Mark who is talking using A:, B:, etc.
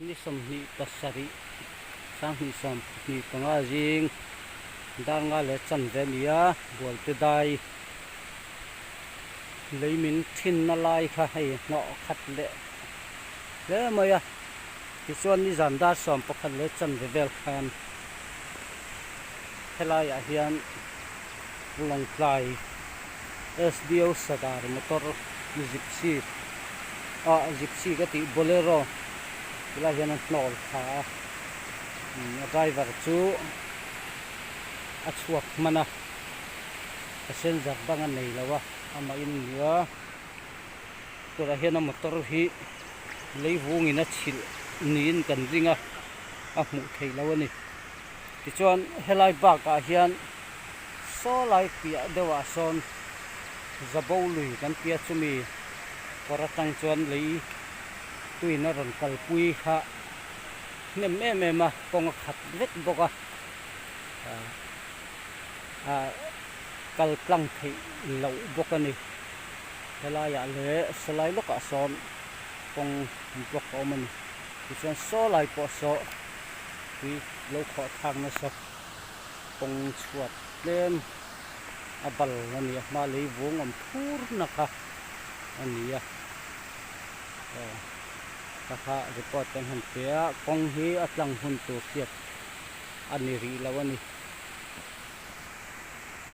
A: ni som ni pasari sang ni som ni panga jing danga le chan ve nia bol te dai leimin thin na lai kha hei no khat le maya ti chuan ni zan dar som pakhat le chan ve vel khan helai a hian long plai SDO sadar motor gypsy ka ti bolero ila hian an hnol kha driver chu a chuak mana passenger bang an nei lawa ama in nia tura hian a motor hi leivungin a chhil niin kan ringa a hmuh thei lo ani ti chuan helai baka hian solai pia dewa son zabului kan pia chumi poratang chuan lei tuina ron kalpui kha nem ma kong khat vet boka kal tlang thei lo bokani helaya le salai loka son kong blok omani ti chuan solai po so wi lo kho thang na sak kong chuat len abal ani ma lei vung am thur naka ania kha report kan han pia kong hi atlang hun tu siat ani ri lawani